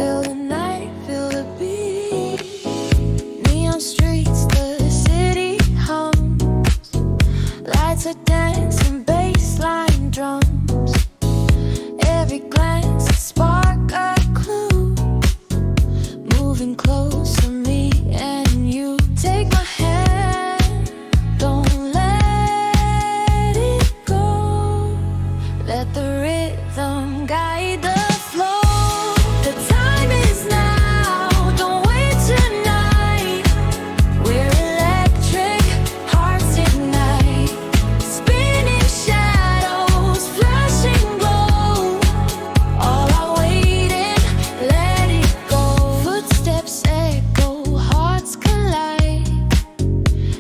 Feel the night, feel the beat. Neon streets, the city hums. Lights are dancing, bassline drums. Every glance a spark, a clue. Moving close to me and you. Take my hand, don't let it go. Let the rhythm guide the flow. The time is now, don't wait tonight. We're electric, hearts ignite. Spinning shadows, flashing glow. All are waiting, let it go. Footsteps echo, hearts collide.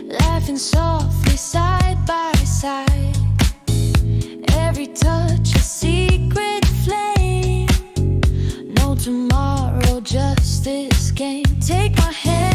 Laughing softly side by side. Every touch a secret flame. No tomorrow, just this game. Take my hand.